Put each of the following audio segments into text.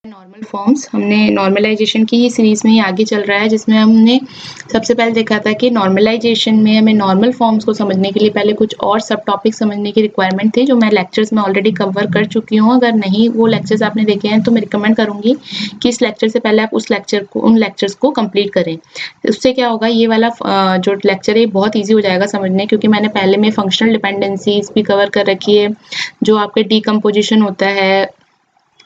Normal forms हमने normalisation की ही series में ही आगे चल रहा है, जिसमें हमने सबसे पहले देखा था कि नॉर्मलाइजेशन में हमें नॉर्मल फॉर्म्स को समझने के लिए पहले कुछ और सब टॉपिक समझने की रिक्वायरमेंट थी, जो मैं लेक्चर्स में ऑलरेडी कवर कर चुकी हूँ। अगर नहीं वो लेक्चर्स आपने देखे हैं तो मैं रिकमेंड करूंगी कि इस लेक्चर से पहले आप उन लेक्चर्स को कंप्लीट करें। उससे क्या होगा, ये वाला जो लेक्चर है बहुत ईजी हो जाएगा समझने, क्योंकि मैंने पहले में फंक्शनल डिपेंडेंसीज भी कवर कर रखी है, जो आपके डीकम्पोजिशन होता है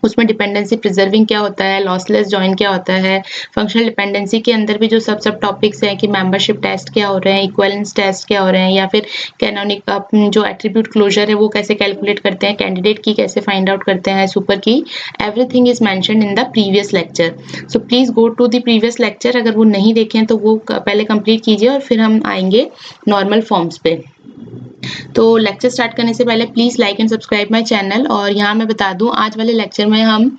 उसमें डिपेंडेंसी प्रिजर्विंग क्या होता है, लॉसलेस जॉइन क्या होता है, फंक्शनल डिपेंडेंसी के अंदर भी जो सब टॉपिक्स हैं कि मेंबरशिप टेस्ट क्या हो रहे हैं, इक्विवेलेंस टेस्ट क्या हो रहे हैं, या फिर कैनोनिक जो एट्रीब्यूट क्लोजर है वो कैसे कैलकुलेट करते हैं, कैंडिडेट की कैसे फाइंड आउट करते हैं, super key, everything is mentioned in the previous lecture. So please go to the previous lecture, अगर वो नहीं देखें तो वो पहले कंप्लीट कीजिए और फिर हम आएंगे नॉर्मल फॉर्म्स पे। तो लेक्चर स्टार्ट करने से पहले please like and subscribe my channel. और यहाँ मैं बता दूं, आज वाले लेक्चर में हम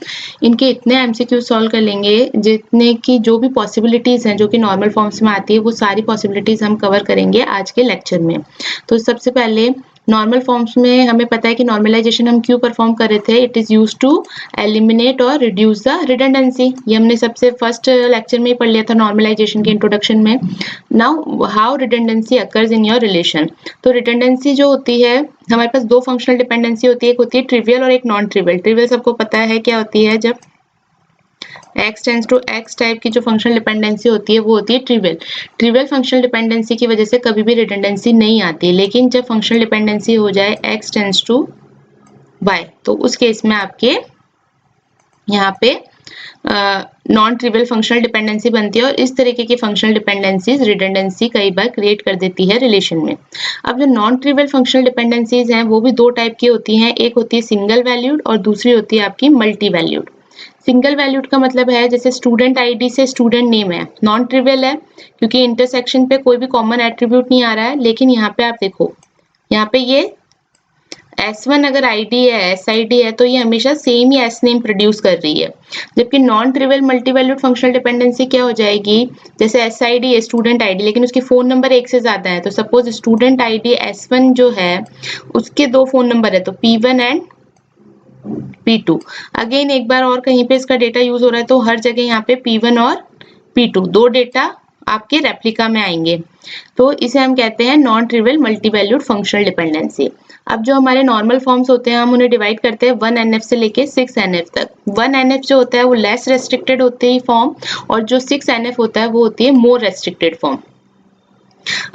इनके इतने एमसीक्यू सॉल्व कर लेंगे जितने की जो भी पॉसिबिलिटीज हैं जो कि नॉर्मल फॉर्म्स में आती है, वो सारी पॉसिबिलिटीज हम कवर करेंगे आज के लेक्चर में। तो सबसे पहले नॉर्मल फॉर्म्स में हमें पता है कि नॉर्मलाइजेशन हम क्यों परफॉर्म कर रहे थे। It is use to eliminate or reduce the redundancy. ये हमने सबसे फर्स्ट लेक्चर में ही पढ़ लिया था नॉर्मलाइजेशन के इंट्रोडक्शन में। Now how redundancy occurs in your relation. तो रिडंडेंसी जो होती है, हमारे पास दो फंक्शनल डिपेंडेंसी होती है, एक होती है ट्रिवियल और एक नॉन ट्रिवियल। ट्रिवियल सबको पता है क्या होती है, जब x tends to x type की जो फंक्शनल डिपेंडेंसी होती है वो होती है ट्रिवियल। ट्रिवियल फंक्शनल डिपेंडेंसी की वजह से कभी भी रिडंडेंसी नहीं आती, लेकिन जब फंक्शनल डिपेंडेंसी हो जाए x टेंड्स टू y, तो उस केस में आपके यहाँ पे नॉन ट्रिवियल फंक्शनल डिपेंडेंसी बनती है, और इस तरीके की फंक्शनल डिपेंडेंसीज रिडंडेंसी कई बार क्रिएट कर देती है रिलेशन में। अब जो नॉन ट्रिवियल फंक्शनल डिपेंडेंसीज हैं वो भी दो टाइप की होती हैं, एक होती है सिंगल वैल्यूड और दूसरी होती है आपकी मल्टी वैल्यूड। सिंगल वैल्यूड का मतलब है जैसे स्टूडेंट आईडी से स्टूडेंट नेम है, नॉन ट्रिवियल है क्योंकि इंटरसेक्शन पे कोई भी कॉमन एट्रीब्यूट नहीं आ रहा है। लेकिन यहाँ पे आप देखो, यहाँ पे ये S1 अगर आईडी है, SID है, तो ये हमेशा सेम ही S नेम प्रोड्यूस कर रही है। जबकि non trivial multi valued functional dependency क्या हो जाएगी, जैसे SID है स्टूडेंट आईडी, लेकिन उसकी फोन नंबर एक से ज्यादा है, तो सपोज स्टूडेंट आईडी S1 जो है उसके दो फोन नंबर है, तो P1 एंड P2। अगेन एक बार और कहीं पे इसका डेटा यूज हो रहा है तो हर जगह यहाँ पे P1 और P2 दो डेटा आपके रेप्लिका में आएंगे, तो इसे हम कहते हैं non trivial multi valued functional dependency. अब जो हमारे नॉर्मल फॉर्म्स होते हैं हम उन्हें डिवाइड करते हैं 1NF से लेके 6NF तक। 1NF जो होता है वो लेस रेस्ट्रिक्टेड होते हैं फॉर्म, और जो 6NF होता है वो होती है मोर रेस्ट्रिक्टेड फॉर्म।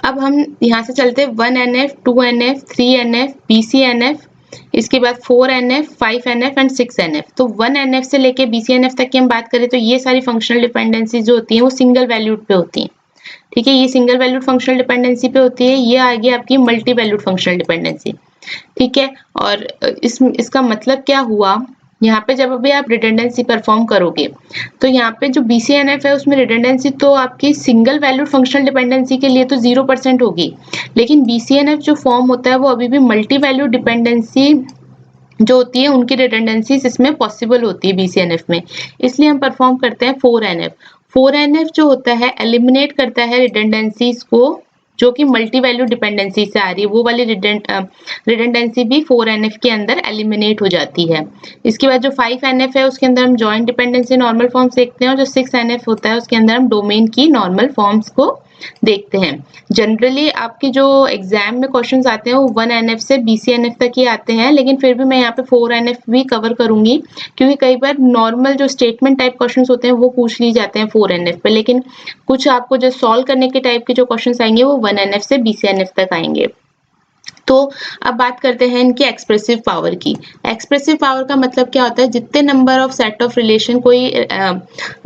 अब हम यहाँ से चलते हैं 1NF, 2NF, 3NF, BCNF, इसके बाद 4NF, 5NF एंड 6NF। तो 1NF से लेके BCNF तक की हम बात करें तो ये सारी फंक्शनल डिपेंडेंसी जो होती हैं वो सिंगल वैल्यूड पे होती हैं। ठीक है, ये सिंगल वैल्यूड फंक्शनल डिपेंडेंसी पे होती है। ये आ गई आपकी मल्टी वैल्यूड फंक्शनल डिपेंडेंसी। ठीक है, और इसका मतलब क्या हुआ, यहाँ पे जब अभी आप रिडंडेंसी परफॉर्म करोगे तो यहाँ पे जो BCNF है उसमें रिडंडेंसी तो आपकी सिंगल वैल्यूड फंक्शनल डिपेंडेंसी के लिए तो 0% होगी, लेकिन BCNF जो फॉर्म होता है वो अभी भी मल्टी वैल्यूड डिपेंडेंसी जो होती है उनकी रिडंडेंसीज इसमें पॉसिबल होती है BCNF में। इसलिए हम परफॉर्म करते हैं 4NF। 4NF जो होता है एलिमिनेट करता है रिडंडेंसीज को जो कि मल्टी वैल्यू डिपेंडेंसी से आ रही है, वो वाली रिडंडेंसी भी 4NF के अंदर एलिमिनेट हो जाती है। इसके बाद जो 5NF है उसके अंदर हम जॉइंट डिपेंडेंसी नॉर्मल फॉर्म्स देखते हैं, और जो 6NF होता है उसके अंदर हम डोमेन की नॉर्मल फॉर्म्स को देखते हैं। जनरली आपके जो एग्जाम में क्वेश्चंस आते हैं वो 1NF से BCNF तक ही आते हैं, लेकिन फिर भी मैं यहाँ पे 4NF भी कवर करूंगी क्योंकि कई बार नॉर्मल जो स्टेटमेंट टाइप क्वेश्चंस होते हैं वो पूछ लिए जाते हैं 4NF पे, लेकिन कुछ आपको जो सॉल्व करने के टाइप के जो क्वेश्चंस आएंगे वो 1NF से BCNF तक आएंगे। तो अब बात करते हैं इनकी एक्सप्रेसिव पावर की। एक्सप्रेसिव पावर का मतलब क्या होता है, जितने number of set of relation कोई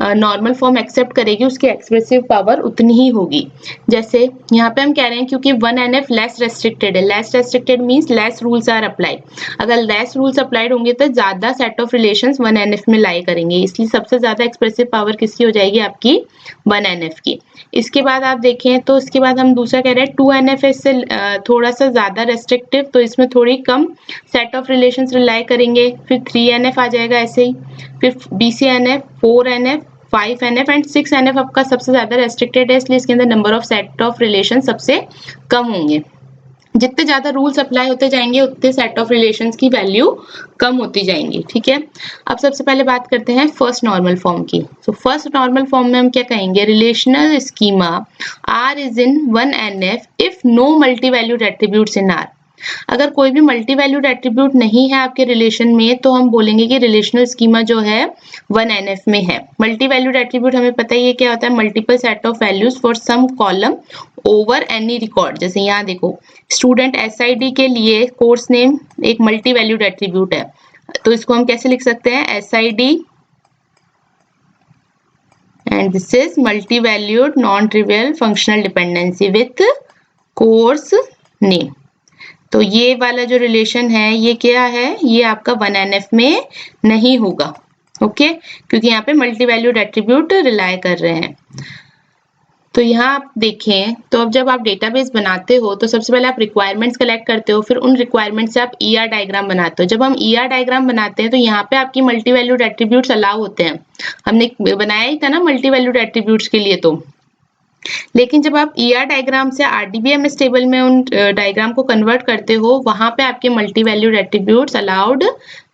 नॉर्मल फॉर्म एक्सेप्ट करेगी उसकी एक्सप्रेसिव पावर उतनी ही होगी। जैसे यहाँ पे हम कह रहे हैं क्योंकि 1NF लेस रेस्ट्रिक्टेड है, less restricted means less rules are applied. अगर लेस रूल्स अप्लाइड होंगे तो ज्यादा सेट ऑफ रिलेशंस 1NF में लाई करेंगे, इसलिए सबसे ज्यादा एक्सप्रेसिव पावर किसकी हो जाएगी, आपकी 1NF की। इसके बाद आप देखें तो इसके बाद हम दूसरा कह रहे हैं 2NF से थोड़ा सा ज्यादा रेस्ट्रिक्टिव, तो इसमें थोड़ी कम सेट ऑफ रिलेशंस रिलाई करेंगे। फिर 3NF आ जाएगा ऐसे ही, फिर BCNF, 4NF, 5NF and 6NF आपका सबसे ज्यादा रेस्ट्रिक्टेड है, इसलिए इसके अंदर number of set of relation सबसे कम होंगे। जितने ज्यादा रूल्स अप्लाई होते जाएंगे उतने सेट ऑफ रिलेशंस की वैल्यू कम होती जाएंगी। ठीक है, अब सबसे पहले बात करते हैं फर्स्ट नॉर्मल फॉर्म की। तो फर्स्ट नॉर्मल फॉर्म में हम क्या कहेंगे, relational schema R is in 1NF if no multi valued attributes in R. अगर कोई भी मल्टी वैल्यूड एट्रीब्यूट नहीं है आपके रिलेशन में तो हम बोलेंगे कि रिलेशनल स्कीमा जो है 1NF में है। मल्टी वैल्यूड एट्रीब्यूट हमें पता ही है क्या होता है, multiple set of values for some column over any record. जैसे यहाँ देखो स्टूडेंट SID के लिए कोर्स नेम एक मल्टी वैल्यूड एट्रीब्यूट है, तो इसको हम कैसे लिख सकते हैं, SID and this is multi-valued non-trivial functional dependency with course name। तो ये वाला जो रिलेशन है ये क्या है, ये आपका 1NF में नहीं होगा। ओके, क्योंकि यहाँ पे मल्टी वैल्यूड एट्रीब्यूट रिलाय कर रहे हैं। तो यहाँ आप देखें तो अब जब आप डेटाबेस बनाते हो तो सबसे पहले आप रिक्वायरमेंट्स कलेक्ट करते हो, फिर उन रिक्वायरमेंट्स से आप ER डायग्राम बनाते हो। जब हम ER डायग्राम बनाते हैं तो यहाँ पे आपकी मल्टी वैल्यूड एट्रीब्यूट्स अलाउ होते हैं। हमने बनाया ही था ना मल्टी वैल्यूड एट्रीब्यूट्स के लिए। तो लेकिन जब आप ER डायग्राम से RDBMS टेबल में उन डायग्राम को कन्वर्ट करते हो वहां पे आपके मल्टी वैल्यूड एट्रीब्यूट्स अलाउड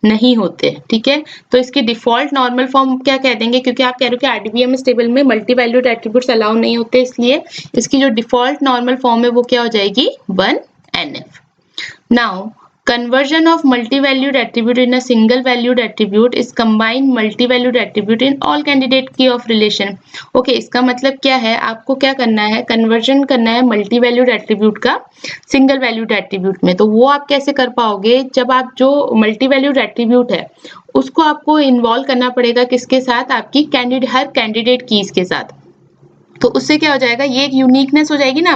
नहीं होते। ठीक है, तो इसकी डिफॉल्ट नॉर्मल फॉर्म क्या कह देंगे, क्योंकि आप कह रहे हो कि RDBMS टेबल में मल्टी वैल्यूड एट्रीब्यूट्स अलाउ नहीं होते, इसलिए इसकी जो डिफॉल्ट नॉर्मल फॉर्म है वो क्या हो जाएगी, 1NF। Now conversion of multi-valued attribute in a single valued attribute is combined multi-valued attribute in all candidate key of relation। Okay, इसका मतलब क्या है, आपको क्या करना है, कन्वर्जन करना है मल्टी वैल्यूड एट्रीब्यूट का सिंगल वैल्यूड एट्रीब्यूट में। तो वो आप कैसे कर पाओगे, जब आप जो मल्टी वैल्यूड एट्रीब्यूट है उसको आपको इन्वॉल्व करना पड़ेगा किसके साथ, आपकी हर कैंडिडेट कीज के साथ। तो उससे क्या हो जाएगा, ये एक यूनिकनेस हो जाएगी ना,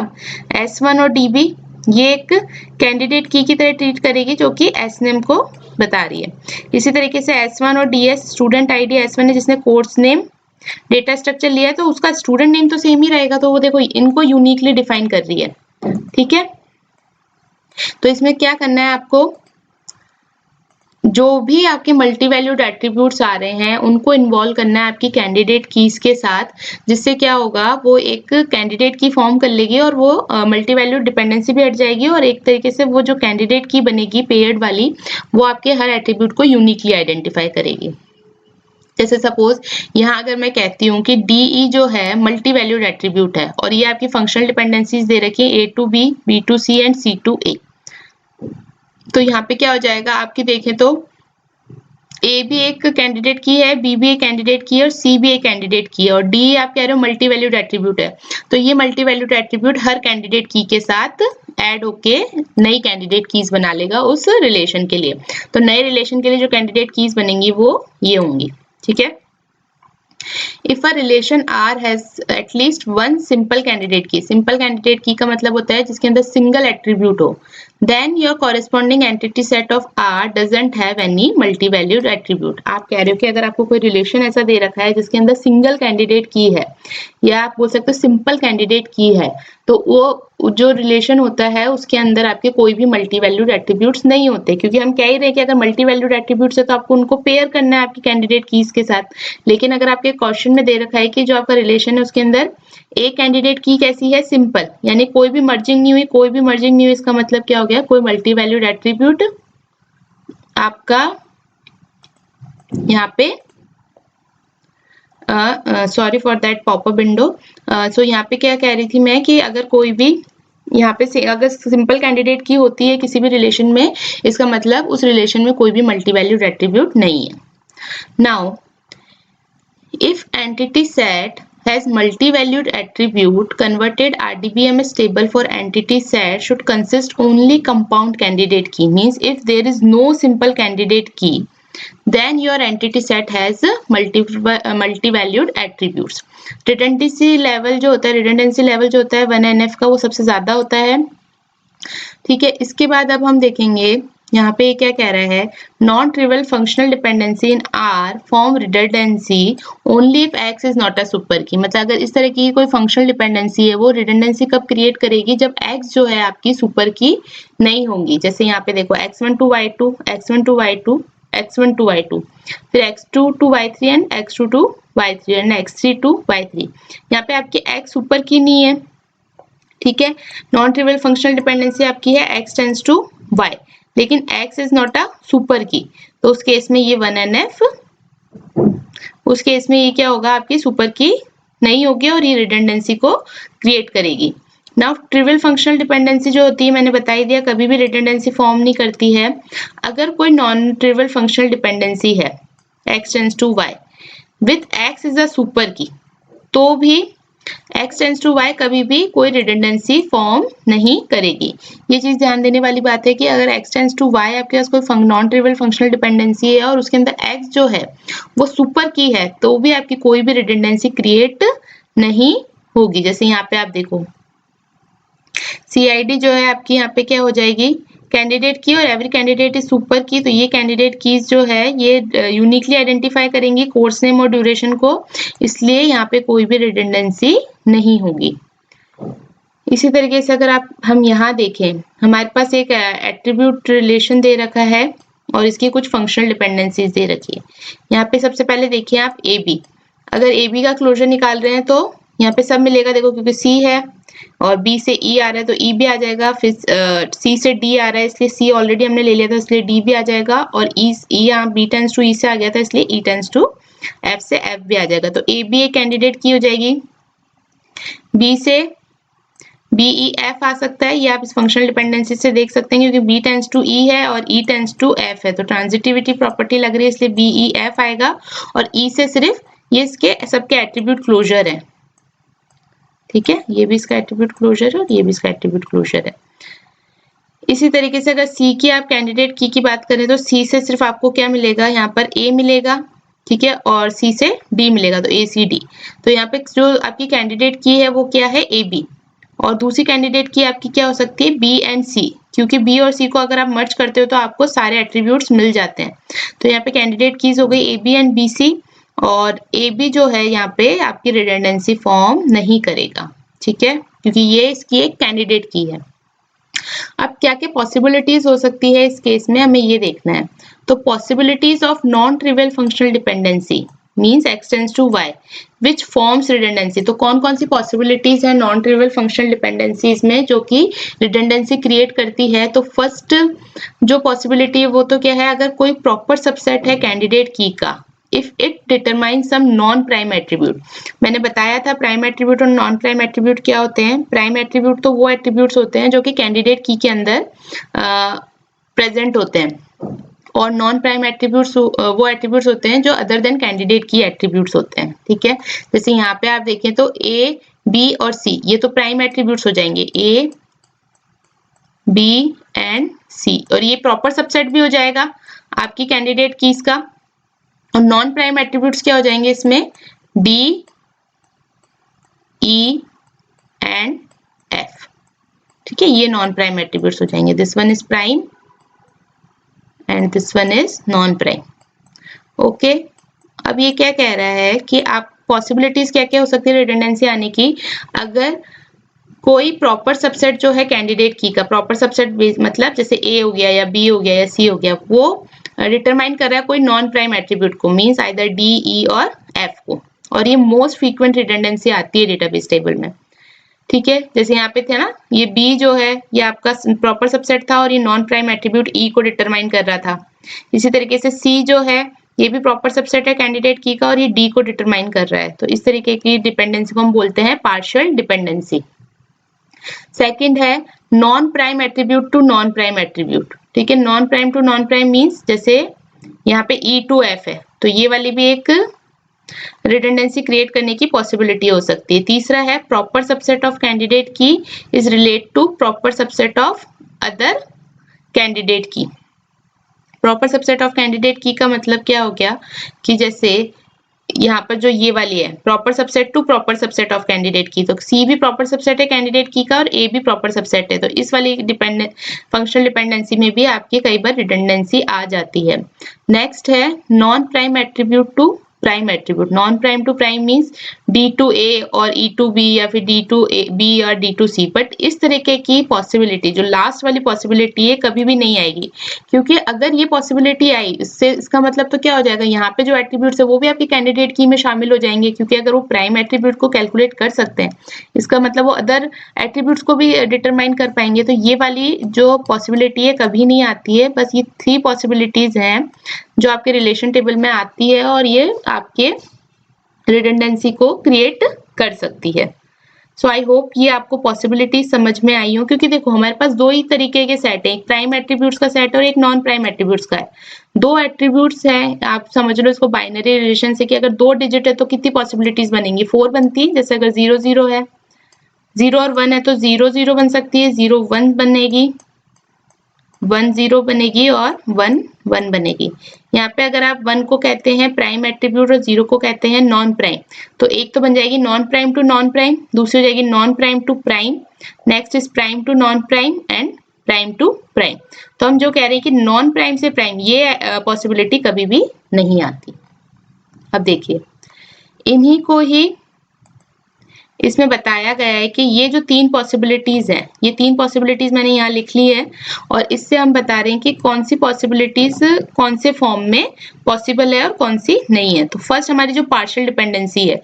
S1 और DB ये एक कैंडिडेट की तरह ट्रीट करेगी जो कि SNAME को बता रही है। इसी तरीके से S1 और DS स्टूडेंट ID S1 है जिसने कोर्स नेम डेटा स्ट्रक्चर लिया है तो उसका स्टूडेंट नेम तो सेम ही रहेगा, तो वो देखो इनको यूनिकली डिफाइन कर रही है। ठीक है, तो इसमें क्या करना है आपको, जो भी आपके मल्टी वैल्यूड एट्रीब्यूट्स आ रहे हैं उनको इन्वॉल्व करना है आपकी कैंडिडेट कीज के साथ, जिससे क्या होगा वो एक कैंडिडेट की फॉर्म कर लेगी और वो मल्टी वैल्यूड डिपेंडेंसी भी हट जाएगी और एक तरीके से वो जो कैंडिडेट की बनेगी पेयर्ड वाली वो आपके हर एट्रीब्यूट को यूनिकली आइडेंटिफाई करेगी। जैसे सपोज यहाँ अगर मैं कहती हूँ कि DE जो है मल्टी वैल्यूड एट्रीब्यूट है और ये आपकी फंक्शनल डिपेंडेंसीज दे रखी है A to B, B to C and C to A। तो यहाँ पे क्या हो जाएगा, आपकी देखें तो A भी एक कैंडिडेट की है, B भी एक कैंडिडेट की है और C भी एक कैंडिडेट की है और D आप कह रहे हो मल्टी वैल्यूड एट्रीब्यूट है। तो ये मल्टी वैल्यूड एट्रीब्यूट हर कैंडिडेट की के साथ ऐड होके नई कैंडिडेट कीज बना लेगा उस रिलेशन के लिए। तो नए रिलेशन के लिए जो कैंडिडेट कीज बनेंगी वो ये होंगी। ठीक है, If a relation R has at least one simple candidate key, simple candidate key का मतलब होता है जिसके अंदर single attribute हो, then your corresponding entity set of R doesn't have any multi-valued attribute। आप कह रहे हो कि अगर आपको कोई relation ऐसा दे रखा है जिसके अंदर single candidate key है या आप बोल सकते हो simple candidate key है, तो वो जो रिलेशन होता है उसके अंदर आपके कोई भी मल्टी वैल्यूड एट्रीब्यूट्स नहीं होते, क्योंकि हम कह ही रहे हैं कि अगर मल्टी वैल्यूड एट्रीब्यूट्स है तो आपको उनको पेयर करना है आपकी कैंडिडेट कीज के साथ। लेकिन अगर आपके क्वेश्चन में दे रखा है कि जो आपका रिलेशन है उसके अंदर एक कैंडिडेट की कैसी है, सिंपल, यानी कोई भी मर्जिंग नहीं हुई, कोई भी मर्जिंग नहीं हुई, इसका मतलब क्या हो गया, कोई मल्टी वैल्यूड एट्रीब्यूट आपका यहाँ पे sorry for that popup window. So यहाँ पे क्या कह रही थी मैं कि अगर कोई भी यहाँ पे अगर सिंपल कैंडिडेट की होती है किसी भी रिलेशन में, इसका मतलब उस रिलेशन में कोई भी मल्टी वैल्यूड एट्रीब्यूट नहीं है। Now if entity set has multi-valued attribute, converted RDBMS table for entity set should consist only compound candidate key, means if there is no simple candidate key then your entity set has multi-valued attributes। redundancy level जो होता है, redundancy level जो होता है 1NF का, वो सबसे ज्यादा होता है। ठीक है, इसके बाद अब हम देखेंगे यहाँ पे क्या कह रहा है, non trivial functional dependency in are form redundancy only if x is not a super की। मतलब अगर इस तरह की कोई फंक्शनल डिपेंडेंसी है वो रिडंडेंसी कब क्रिएट करेगी, जब एक्स जो है आपकी सुपर की नहीं होंगी। जैसे यहाँ पे देखो x1 to y2, x1 to y2, x1 to y2, फिर x2 to y3 and x2 to y3 and x3 to y3। यहाँ पे आपकी x सुपर की नहीं है, ठीक है। नॉन ट्रिवियल फंक्शनल डिपेंडेंसी आपकी है x टेंड्स टू y, लेकिन x is not a super key, तो उस केस में ये 1NF, उस केस में ये क्या होगा, आपकी सुपर की नहीं होगी और ये रिडंडेंसी को क्रिएट करेगी। नाउ ट्रिवियल फंक्शनल डिपेंडेंसी जो होती है, मैंने बता ही दिया, कभी भी रिडंडेंसी फॉर्म नहीं करती है। अगर कोई नॉन ट्रिवियल फंक्शनल डिपेंडेंसी है x tends to y with x is a super key, तो भी x टेंड्स टू y कभी भी कोई रिडंडेंसी फॉर्म नहीं करेगी। ये चीज ध्यान देने वाली बात है कि अगर x टेंड्स टू y आपके पास कोई नॉन ट्रिवियल फंक्शनल डिपेंडेंसी है और उसके अंदर x जो है वो सुपर की है, तो भी आपकी कोई भी रिडंडेंसी क्रिएट नहीं होगी। जैसे यहाँ पे आप देखो CID जो है आपकी यहाँ पे क्या हो जाएगी, कैंडिडेट की, और every candidate is super key, तो ये कैंडिडेट कीज जो है ये यूनिकली आइडेंटिफाई करेंगी कोर्स नेम और ड्यूरेशन को, इसलिए यहाँ पे कोई भी रिडंडेंसी नहीं होगी। इसी तरीके से अगर हम यहाँ देखें, हमारे पास एक एट्रीब्यूट रिलेशन दे रखा है और इसकी कुछ फंक्शनल डिपेंडेंसीज दे रखी है। यहाँ पे सबसे पहले देखिए आप AB, अगर AB का क्लोजर निकाल रहे हैं तो यहाँ पे सब मिलेगा, देखो क्योंकि C है और B से E आ रहा है तो E भी आ जाएगा, फिर C से D आ रहा है इसलिए C ऑलरेडी हमने ले लिया था इसलिए D भी आ जाएगा, और E यहाँ B टेंड्स टू E से आ गया था इसलिए E टेंड्स टू F से F भी आ जाएगा। तो AB एक कैंडिडेट की हो जाएगी, B से BEF आ सकता है, ये आप इस फंक्शनल डिपेंडेंसी से देख सकते हैं क्योंकि B टेंड्स टू E है और E टेंड्स टू F है, तो ट्रांजिटिविटी प्रॉपर्टी लग रही है इसलिए BEF आएगा, और E से सिर्फ ये इसके सबके एट्रीब्यूट क्लोजर है, ठीक है, ये भी इसका एट्रीब्यूट क्लोजर है और ये भी इसका एट्रीब्यूट क्लोजर है। इसी तरीके से अगर C की आप कैंडिडेट की बात करें तो C से सिर्फ आपको क्या मिलेगा, यहाँ पर A मिलेगा, ठीक है, और C से D मिलेगा, तो ACD। तो यहाँ पे जो आपकी कैंडिडेट की है वो क्या है, AB, और दूसरी कैंडिडेट की आपकी क्या हो सकती है, B एंड C, क्योंकि B और C को अगर आप मर्ज करते हो तो आपको सारे एट्रीब्यूट्स मिल जाते हैं। तो यहाँ पे कैंडिडेट कीज हो गई AB एंड BC, और AB जो है यहाँ पे आपकी रिडंडेंसी फॉर्म नहीं करेगा, ठीक है, क्योंकि ये इसकी एक कैंडिडेट की है। अब क्या क्या पॉसिबिलिटीज हो सकती है इस केस में, हमें ये देखना है। तो possibilities of non trivial functional dependency means x tends to y which forms redundancy, तो कौन कौन सी पॉसिबिलिटीज है नॉन ट्रिवियल फंक्शनल डिपेंडेंसीज में जो कि रिडंडेंसी क्रिएट करती है। तो फर्स्ट जो पॉसिबिलिटी है वो तो क्या है, अगर कोई प्रॉपर सबसेट है कैंडिडेट की का, if it determine some non prime attribute. मैंने बताया था प्राइम एट्रीब्यूट और नॉन प्राइम एट्रीब्यूट क्या होते हैं। प्राइम एट्रीब्यूट तो वो एट्रीब्यूट्स होते हैं जो कि कैंडिडेट की के अंदर प्रेजेंट होते हैं, और नॉन प्राइम एट्रीब्यूट्स वो एट्रीब्यूट्स होते हैं जो अदर देन कैंडिडेट की एट्रीब्यूट्स होते हैं, ठीक है। जैसे यहाँ पे आप देखें तो A, B और C ये तो प्राइम एट्रीब्यूट्स हो जाएंगे, A, B एंड C, और ये प्रॉपर सबसेट भी हो जाएगा आपकी कैंडिडेट कीज का। और नॉन प्राइम एट्रीब्यूट्स क्या हो जाएंगे इसमें, D, E एंड F, ठीक है, ये नॉन प्राइम एट्रीब्यूट्स हो जाएंगे। This one is prime and this one is non prime, okay. अब ये क्या कह रहा है कि आप पॉसिबिलिटीज क्या क्या हो सकती है रिडंडेंसी आने की, अगर कोई प्रॉपर सबसेट जो है कैंडिडेट की का, प्रॉपर सबसेट मतलब जैसे A हो गया या B हो गया या C हो गया, वो डिटरमाइन कर रहा है कोई नॉन प्राइम एट्रीब्यूट को, मींस आइदर D, E और F को, और ये मोस्ट फ्रीक्वेंट रिडंडेंसी आती है डेटाबेस टेबल में, ठीक है। जैसे यहाँ पे थे ना, ये B जो है ये आपका प्रॉपर सबसेट था और ये नॉन प्राइम एट्रीब्यूट E को डिटरमाइन कर रहा था। इसी तरीके से C जो है ये भी प्रॉपर सबसेट है कैंडिडेट की का और ये D को डिटरमाइन कर रहा है, तो इस तरीके की डिपेंडेंसी को हम बोलते हैं पार्शियल डिपेंडेंसी। सेकंड है non prime attribute to non prime attribute, ठीक है। Non prime to non prime means जैसे यहाँ पे E टू F है, तो ये वाली भी एक रिडंडेंसी क्रिएट करने की पॉसिबिलिटी हो सकती है। तीसरा है proper subset of candidate key is relate to proper subset of other candidate key. Proper subset of candidate key का मतलब क्या हो गया कि जैसे यहाँ पर जो ये वाली है proper subset to proper subset of candidate key, तो C भी प्रॉपर सबसेट है कैंडिडेट की का और A भी प्रॉपर सबसेट है, तो इस वाली फंक्शनल डिपेंडेंसी में भी आपकी कई बार रिडंडेंसी आ जाती है। नेक्स्ट है non prime attribute to prime attribute. Non prime to prime means D to A और ई टू बी या फिर डी टू बी और डी टू सी। बट इस तरीके की पॉसिबिलिटी जो लास्ट वाली पॉसिबिलिटी है कभी भी नहीं आएगी, क्योंकि अगर ये पॉसिबिलिटी आई इससे इसका मतलब तो क्या हो जाएगा, यहाँ पे जो एट्रीब्यूट्स है वो भी आपकी कैंडिडेट की में शामिल हो जाएंगे, क्योंकि अगर वो प्राइम एट्रीब्यूट को कैलकुलेट कर सकते हैं इसका मतलब वो अदर एट्रीब्यूट्स को भी डिटरमाइन कर पाएंगे। तो ये वाली जो पॉसिबिलिटी है कभी नहीं आती है। बस ये 3 पॉसिबिलिटीज हैं जो आपके रिलेशन टेबल में आती है और ये आपके रिडंडेंसी को क्रिएट कर सकती है। सो आई होप ये आपको पॉसिबिलिटी समझ में आई हो, क्योंकि देखो हमारे पास 2 ही तरीके के सेट है, एक प्राइम एट्रीब्यूट्स का सेट और एक नॉन प्राइम एट्रीब्यूट्स का है। 2 एट्रीब्यूट्स है, आप समझ लो इसको बाइनरी रिलेशन से कि अगर 2 डिजिट है तो कितनी पॉसिबिलिटीज बनेंगी, 4 बनती है। जैसे अगर 0 0 है, 0 और 1 है तो 0 0 बन सकती है, 0 1 बनेगी, 1 0 बनेगी और 1 1 बनेगी। यहाँ पे अगर आप 1 को कहते हैं प्राइम एट्रीब्यूट और 0 को कहते हैं नॉन प्राइम, तो एक तो बन जाएगी non prime to non prime, दूसरी हो जाएगी non prime to prime, next is prime to non prime and prime to prime. तो हम जो कह रहे हैं कि नॉन प्राइम से प्राइम ये पॉसिबिलिटी कभी भी नहीं आती। अब देखिए इन्हीं को ही इसमें बताया गया है कि ये जो 3 पॉसिबिलिटीज हैं, ये 3 पॉसिबिलिटीज मैंने यहाँ लिख ली है और इससे हम बता रहे हैं कि कौन सी पॉसिबिलिटीज कौन से फॉर्म में पॉसिबल है और कौन सी नहीं है। तो फर्स्ट हमारी जो पार्शियल डिपेंडेंसी है,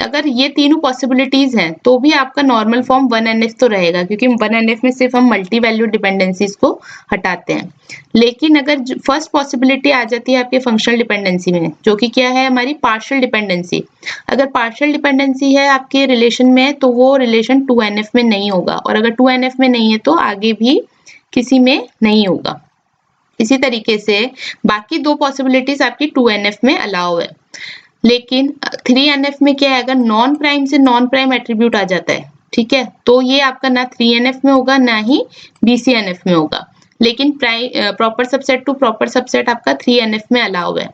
अगर ये तीनों पॉसिबिलिटीज हैं तो भी आपका नॉर्मल फॉर्म 1NF तो रहेगा, क्योंकि 1NF में सिर्फ हम मल्टी वैल्यूड डिपेंडेंसीज को हटाते हैं। लेकिन अगर फर्स्ट पॉसिबिलिटी आ जाती है आपके फंक्शनल डिपेंडेंसी में, जो कि क्या है हमारी पार्शियल डिपेंडेंसी, अगर पार्शियल डिपेंडेंसी है आपके रिलेशन में तो वो रिलेशन 2NF में नहीं होगा, और अगर 2NF में नहीं है तो आगे भी किसी में नहीं होगा। इसी तरीके से बाकी 2 पॉसिबिलिटीज आपकी 2NF में अलाउ है। लेकिन 3NF में क्या है, अगर नॉन प्राइम से नॉन प्राइम एट्रीब्यूट आ जाता है, ठीक है, तो ये आपका ना 3NF में होगा ना ही BCNF में होगा। लेकिन proper subset to proper subset आपका 3NF में अलाउ है।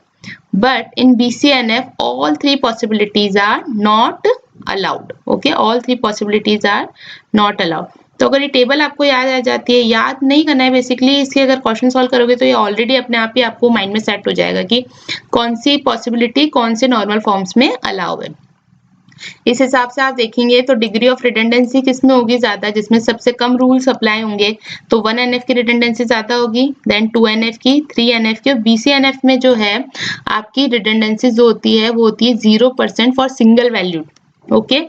But in BCNF, all 3 possibilities are not allowed. Okay, all 3 possibilities are not allowed. तो अगर ये टेबल आपको याद आ जाती है, याद नहीं करना है बेसिकली, इसके अगर क्वेश्चन सॉल्व करोगे तो ये ऑलरेडी अपने आप ही आपको माइंड में सेट हो जाएगा कि कौन सी पॉसिबिलिटी कौन से नॉर्मल फॉर्म्स में अलाउ है। इस हिसाब से आप देखेंगे तो डिग्री ऑफ रिडंडेंसी किसमें होगी ज्यादा, जिसमें सबसे कम रूल्स अप्लाई होंगे, तो 1NF की रिडंडेंसी ज्यादा होगी, देन 2NF की, 3NF की, और BCNF में जो है आपकी रिडंडेंसी जो होती है वो होती है 0% फॉर सिंगल वैल्यूड। ओके,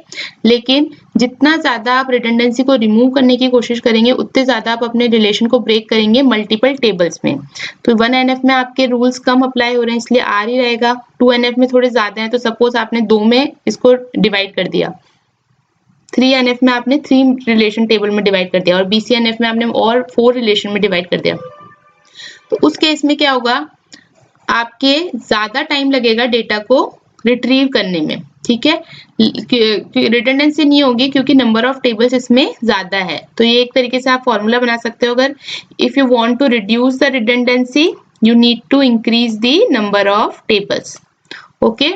लेकिन जितना ज्यादा आप रिडंडेंसी को रिमूव करने की कोशिश करेंगे उतने ज्यादा आप अपने रिलेशन को ब्रेक करेंगे मल्टीपल टेबल्स में। तो 1NF में आपके रूल्स कम अप्लाई हो रहे हैं इसलिए R ही रहेगा, 2NF में थोड़े ज्यादा हैं तो सपोज आपने 2 में इसको डिवाइड कर दिया, 3NF में आपने 3 रिलेशन टेबल में डिवाइड कर दिया और BCNF में आपने और 4 रिलेशन में डिवाइड कर दिया, तो उस केस में क्या होगा, आपके ज्यादा टाइम लगेगा डेटा को रिट्रीव करने में। ठीक है, रिडंडेंसी नहीं होगी क्योंकि नंबर ऑफ टेबल्स इसमें ज्यादा है। तो ये एक तरीके से आप फॉर्मूला बना सकते हो, अगर if you want to reduce the redundancy you need to increase the number of tables. Okay,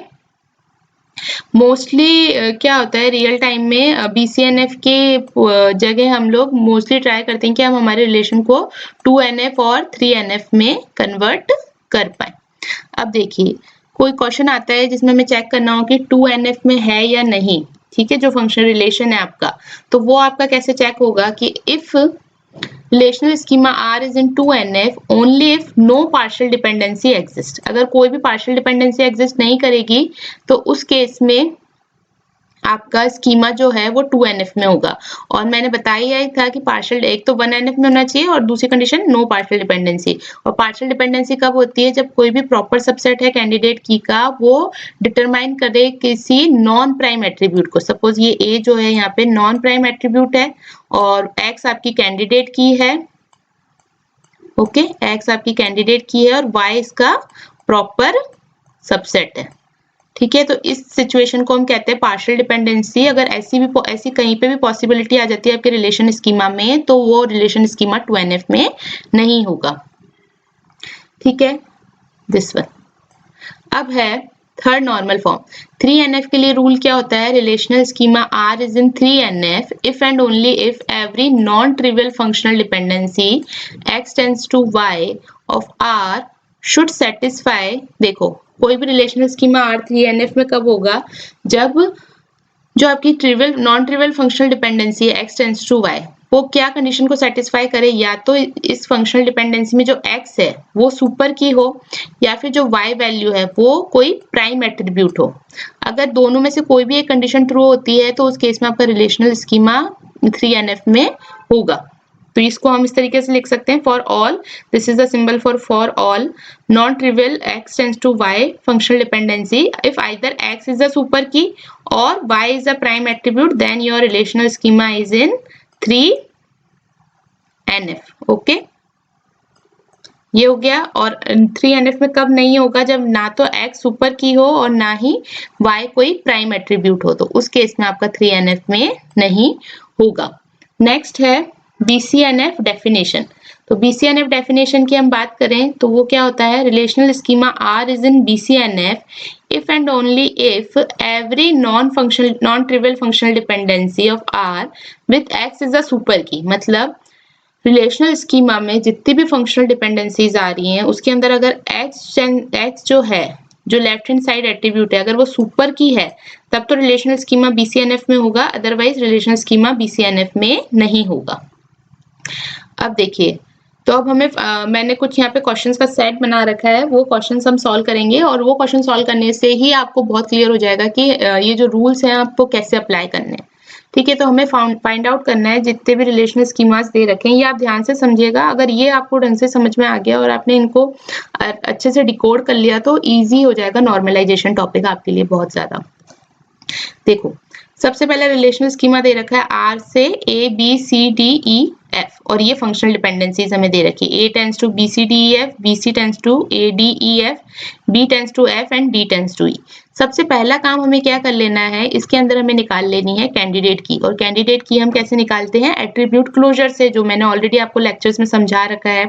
mostly क्या होता है रियल टाइम में BCNF के जगह हम लोग मोस्टली ट्राई करते हैं कि हम हमारे रिलेशन को 2NF और 3NF में कन्वर्ट कर पाए। अब देखिए कोई क्वेश्चन आता है जिसमें हमें चेक करना हो कि 2NF में है या नहीं, ठीक है, जो फंक्शनल रिलेशन है आपका, तो वो आपका कैसे चेक होगा कि if relational schema R is in 2NF only if no partial dependency exists। अगर कोई भी partial dependency exist नहीं करेगी तो उस केस में आपका स्कीमा जो है वो 2NF में होगा। और मैंने बताया ही था कि पार्शियल एक तो 1NF में होना चाहिए और दूसरी कंडीशन नो पार्शियल डिपेंडेंसी। और पार्शियल डिपेंडेंसी कब होती है, जब कोई भी प्रॉपर सबसेट है कैंडिडेट की का वो डिटरमाइन करे किसी नॉन प्राइम एट्रीब्यूट को। सपोज ये A जो है यहाँ पे नॉन प्राइम एट्रीब्यूट है और X आपकी कैंडिडेट की है, ओके, X आपकी कैंडिडेट की है और Y इसका प्रॉपर सबसेट है। ठीक है, तो इस सिचुएशन को हम कहते हैं पार्शियल डिपेंडेंसी। अगर ऐसी कहीं पे भी पॉसिबिलिटी आ जाती है आपके रिलेशन स्कीमा में तो वो रिलेशन स्कीमा 2NF में नहीं होगा। ठीक है, दिस वन। अब है थर्ड नॉर्मल फॉर्म। 3NF के लिए रूल क्या होता है, relational schema R is in 3NF if and only if every non-trivial functional dependency X tends to Y of R should satisfy, देखो कोई भी रिलेशनल स्कीमा R3NF में कब होगा, जब जो आपकी trivial non trivial functional dependency है x टेंड्स टू y, वो क्या कंडीशन को सेटिस्फाई करे, या तो इस फंक्शनल डिपेंडेंसी में जो x है वो सुपर की हो, या फिर जो y वैल्यू है वो कोई प्राइम एट्रीब्यूट हो। अगर दोनों में से कोई भी एक कंडीशन ट्रू होती है तो उस केस में आपका रिलेशनल स्कीमा 3NF में होगा। तो इसको हम इस तरीके से लिख सकते हैं, for all, this is the symbol for all non trivial x tends to y functional dependency, if either x is a super key or y is a prime attribute, then your relational schema is in 3NF। Okay, ये हो गया। और 3NF में कब नहीं होगा, जब ना तो x सुपर की हो और ना ही y कोई प्राइम एट्रीब्यूट हो, तो उस केस में आपका 3NF में नहीं होगा। नेक्स्ट है BCNF डेफिनेशन। तो BCNF डेफिनेशन की हम बात करें तो वो क्या होता है, relational schema R is in BCNF if and only if every non-trivial functional dependency of R with X is a super key। मतलब रिलेशनल स्कीमा में जितनी भी फंक्शनल डिपेंडेंसीज आ रही हैं उसके अंदर अगर X जो है, जो लेफ्ट हैंड साइड एट्रीब्यूट है, अगर वो सुपर की है तब तो रिलेशनल स्कीमा BCNF में होगा, अदरवाइज रिलेशनल स्कीमा BCNF में नहीं होगा। अब देखिए, तो अब हमें मैंने कुछ यहाँ पे क्वेश्चंस का सेट बना रखा है, वो क्वेश्चंस हम सॉल्व करेंगे और वो क्वेश्चन सॉल्व करने से ही आपको बहुत क्लियर हो जाएगा कि ये जो रूल्स हैं आपको कैसे अप्लाई करने हैं। ठीक है, तो हमें फाइंड आउट करना है जितने भी रिलेशनल स्कीमास दे रखे हैं, ये आप ध्यान से समझिएगा। अगर ये आपको ढंग से समझ में आ गया और आपने इनको अच्छे से डिकोड कर लिया तो ईजी हो जाएगा नॉर्मलाइजेशन टॉपिक आपके लिए बहुत ज्यादा। देखो, सबसे पहले रिलेशनल स्कीमा दे रखा है R से ABCDEF और ये फंक्शनल डिपेंडेंसीज हमें दे रखी है। A tends to BCDEF, BC tends to ADEF, B tends to F and D tends to E। सबसे पहला काम हमें क्या कर लेना है, इसके अंदर हमें निकाल लेनी है कैंडिडेट की। और कैंडिडेट की हम कैसे निकालते हैं, एट्रीब्यूट क्लोजर से, जो मैंने ऑलरेडी आपको लेक्चर्स में समझा रखा है।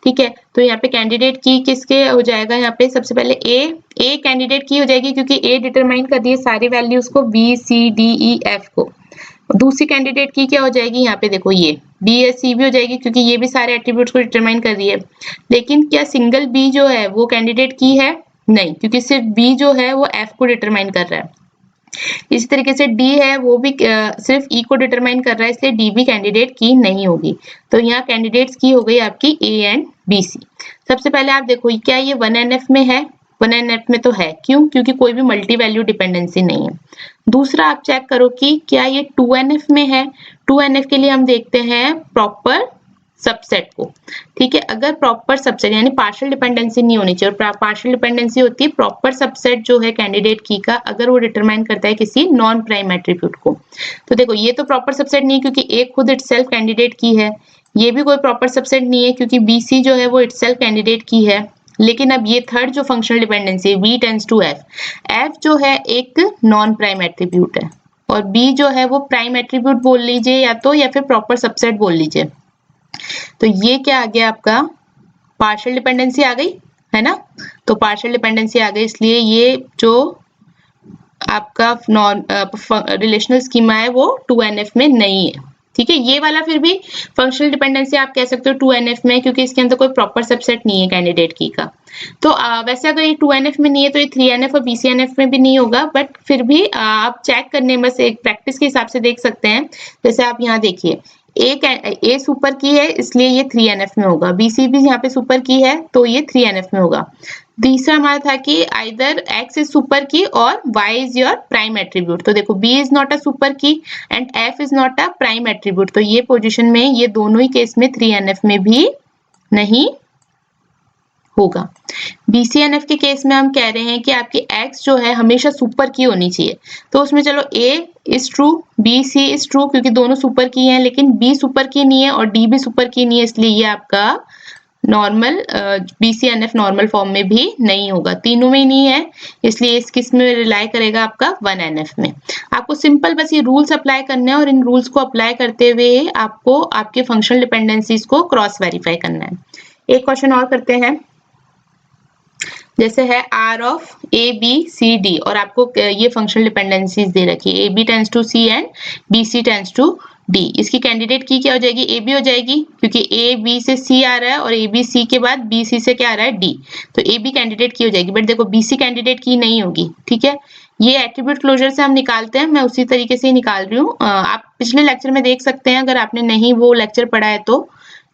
ठीक है, तो यहाँ पे कैंडिडेट की किसके हो जाएगा, यहाँ पे सबसे पहले ए कैंडिडेट की हो जाएगी क्योंकि ए डिटरमाइन कर दिए सारी वैल्यूज को, BCDEF को। दूसरी कैंडिडेट की क्या हो जाएगी, यहाँ पे देखो ये BSC भी हो जाएगी क्योंकि ये भी सारे एट्रीब्यूट्स को डिटरमाइन कर रही है। लेकिन क्या सिंगल B जो है वो कैंडिडेट की है, नहीं, क्योंकि सिर्फ B जो है वो F को डिटरमाइन कर रहा है। इसी तरीके से D है वो भी सिर्फ E को डिटरमाइन कर रहा है, इसलिए D भी कैंडिडेट की नहीं होगी। तो यहाँ कैंडिडेट्स की हो गई आपकी A एंड BC। सबसे पहले आप देखो क्या ये 1NF में है, 1NF में तो है, क्यों, क्योंकि कोई भी मल्टी वैल्यू डिपेंडेंसी नहीं है। दूसरा आप चेक करो कि क्या ये 2NF में है। 2NF के लिए हम देखते हैं प्रॉपर सबसेट को। ठीक है, अगर प्रॉपर सबसेट यानी पार्शियल डिपेंडेंसी नहीं होनी चाहिए, और पार्शियल डिपेंडेंसी होती है प्रॉपर सबसेट जो है कैंडिडेट की का, अगर वो डिटरमाइन करता है किसी नॉन प्राइम एट्रीब्यूट को। तो देखो ये तो प्रॉपर सबसेट नहीं है क्योंकि ए खुद इटसेल्फ कैंडिडेट की है, ये भी कोई प्रॉपर सबसेट नहीं है क्योंकि BC जो है वो इटसेल्फ कैंडिडेट की है। लेकिन अब ये थर्ड जो functional dependency V tends to F, F जो है एक नॉन प्राइम एट्रीब्यूट है और B जो है वो प्राइम एट्रीब्यूट बोल लीजिए या तो, या फिर प्रॉपर सबसेट बोल लीजिए। तो ये क्या आ गया आपका, पार्शियल डिपेंडेंसी आ गई है ना। तो पार्शियल डिपेंडेंसी आ गई, इसलिए ये जो आपका रिलेशनल स्कीमा है वो 2NF में नहीं है। ठीक है, ये वाला फिर भी फंक्शनल डिपेंडेंसी आप कह सकते हो 2NF में, क्योंकि इसके अंदर कोई प्रॉपर सबसेट नहीं है कैंडिडेट की का। तो वैसे अगर ये 2NF में नहीं है तो ये 3NF और BCNF में भी नहीं होगा, बट फिर भी आप चेक करने बस एक प्रैक्टिस के हिसाब से देख सकते हैं। जैसे आप यहाँ देखिए, ए सुपर की है इसलिए ये 3NF में होगा, BC भी यहाँ पे सुपर की है तो ये 3NF में होगा। तीसरा हमारा था कि either X is super key और Y is your prime attribute. तो देखो B is not a super key and F is not a prime attribute, तो ये पोजीशन में ये दोनों ही केस में 3NF में भी नहीं होगा। BCNF के केस में हम कह रहे हैं कि आपकी X जो है हमेशा सुपर की होनी चाहिए, तो उसमें चलो A is true, BC is true क्योंकि दोनों सुपर की हैं, लेकिन B सुपर की नहीं है और D भी सुपर की नहीं है, इसलिए ये आपका नॉर्मल BCNF नॉर्मल फॉर्म में भी नहीं होगा। तीनों में ही नहीं है, इसलिए इस किस में रिलाई करेगा आपका 1NF में। आपको सिंपल बस ये रूल्स अप्लाई करने हैं और इन रूल्स को अप्लाई करते हुए आपको आपके फंक्शनल डिपेंडेंसीज को क्रॉस वेरीफाई करना है। एक क्वेश्चन और करते हैं, जैसे है R ऑफ ABCD और आपको ये फंक्शनल डिपेंडेंसीज दे रखी है, AB tends to C and BC tends to D. इसकी कैंडिडेट की क्या हो जाएगी, ए बी हो जाएगी, क्योंकि ए बी से सी आ रहा है और ए बी सी के बाद बी सी से क्या आ रहा है, डी। तो ए बी कैंडिडेट की हो जाएगी, बट देखो बी सी कैंडिडेट की नहीं होगी, ठीक है। ये एट्रीब्यूट क्लोजर से हम निकालते हैं, मैं उसी तरीके से ही निकाल रही हूँ। आप पिछले लेक्चर में देख सकते हैं अगर आपने नहीं वो लेक्चर पढ़ा है तो,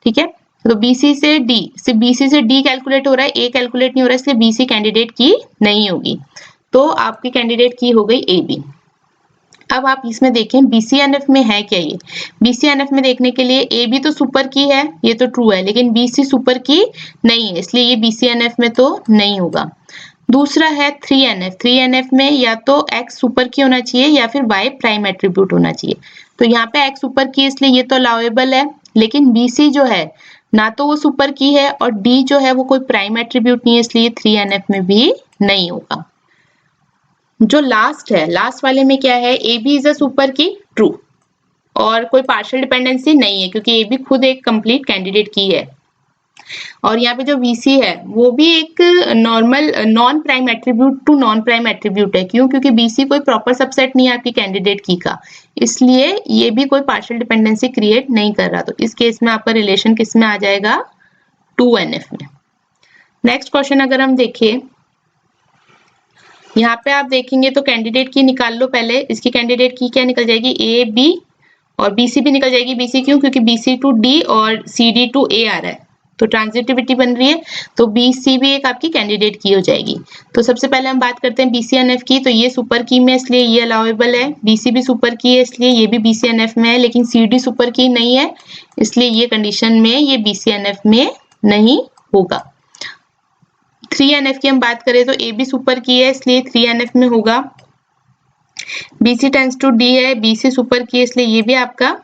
ठीक है। तो BC से D, सिर्फ BC से D कैलकुलेट हो रहा है, A कैलकुलेट नहीं हो रहा है, इसलिए BC कैंडिडेट की नहीं होगी। तो आपकी कैंडिडेट की हो गई AB। अब आप इसमें देखें BCNF में है क्या ये। BCNF में देखने के लिए AB तो सुपर की है, ये तो ट्रू है, लेकिन BC सुपर की नहीं है, इसलिए ये BCNF में तो नहीं होगा। दूसरा है 3NF। 3NF में या तो X सुपर की होना चाहिए या फिर Y प्राइम एट्रीब्यूट होना चाहिए। तो यहाँ पे X सुपर की, इसलिए ये तो अलाउेबल है, लेकिन BC जो है ना तो वो सुपर की है और D जो है वो कोई प्राइम एट्रीब्यूट नहीं है, इसलिए 3NF में भी नहीं होगा। जो लास्ट है, लास्ट वाले में क्या है, AB इज अ सुपर की, ट्रू, और कोई पार्शियल डिपेंडेंसी नहीं है क्योंकि AB खुद एक कंप्लीट कैंडिडेट की है। और यहाँ पे जो VC है वो भी एक normal non prime attribute to non prime attribute है। क्यों? क्योंकि BC कोई प्रॉपर सबसेट नहीं है आपकी कैंडिडेट की का, इसलिए ये भी कोई पार्शियल डिपेंडेंसी क्रिएट नहीं कर रहा। तो इस केस में आपका रिलेशन किस में आ जाएगा, 2NF में। नेक्स्ट क्वेश्चन अगर हम देखें, यहाँ पे आप देखेंगे तो कैंडिडेट की निकाल लो पहले। इसकी कैंडिडेट की क्या निकल जाएगी, AB, और BC भी निकल जाएगी। BC क्यों? क्योंकि BC टू D और CD टू A आ रहा है, तो ट्रांजिटिविटी बन रही है, तो BC भी एक आपकी कैंडिडेट की हो जाएगी। तो सबसे पहले हम बात करते हैं BCNF की। तो ये सुपर की में, इसलिए ये अलाउेबल है। BC भी सुपर की है, इसलिए ये भी BCNF में है, लेकिन CD सुपर की नहीं है, इसलिए ये कंडीशन में ये BCNF में नहीं होगा। 3NF की हम बात करें तो AB सुपर की है, इसलिए 3NF में होगा। BC टेंड्स टू D है, BC सुपर की है, इसलिए ये भी आपका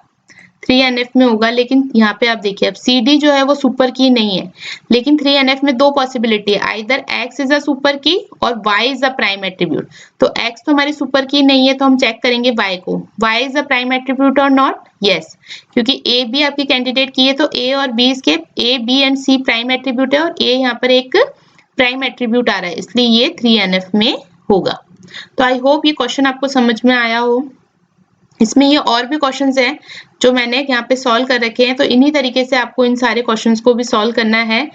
3NF में होगा। लेकिन यहाँ पे आप देखिए, अब CD जो है वो सुपर की नहीं है, लेकिन 3NF में दो पॉसिबिलिटी है, either X is a super key और Y is a prime attribute. तो X तो हमारी सुपर की नहीं है, तो हम चेक करेंगे Y को, Y is a prime attribute और नॉट, यस, क्योंकि A B आपकी कैंडिडेट की है, तो A और B इसके A B and C prime attribute है, और A यहाँ पर एक प्राइम एट्रीब्यूट आ रहा है, इसलिए ये 3NF में होगा। तो आई होप ये क्वेश्चन आपको समझ में आया हो। इसमें ये और भी क्वेश्चंस हैं जो मैंने यहाँ पे सॉल्व कर रखे हैं, तो इन्हीं तरीके से आपको इन सारे क्वेश्चंस को भी सॉल्व करना है।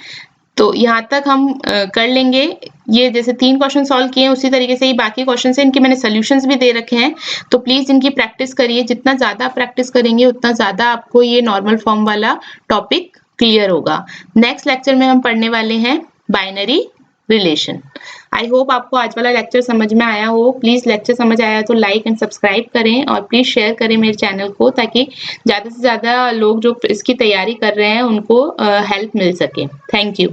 तो यहाँ तक हम कर लेंगे। ये जैसे 3 क्वेश्चन सॉल्व किए हैं, उसी तरीके से ही बाकी क्वेश्चन हैं, इनके मैंने सॉल्यूशंस भी दे रखे हैं। तो प्लीज इनकी प्रैक्टिस करिए, जितना ज्यादा प्रैक्टिस करेंगे उतना ज्यादा आपको ये नॉर्मल फॉर्म वाला टॉपिक क्लियर होगा। नेक्स्ट लेक्चर में हम पढ़ने वाले हैं बाइनरी रिलेशन। आई होप आपको आज वाला लेक्चर समझ में आया हो। प्लीज लेक्चर समझ आया तो लाइक एंड सब्सक्राइब करें, और प्लीज शेयर करें मेरे चैनल को, ताकि ज्यादा से ज्यादा लोग जो इसकी तैयारी कर रहे हैं उनको हेल्प मिल सके। Thank you.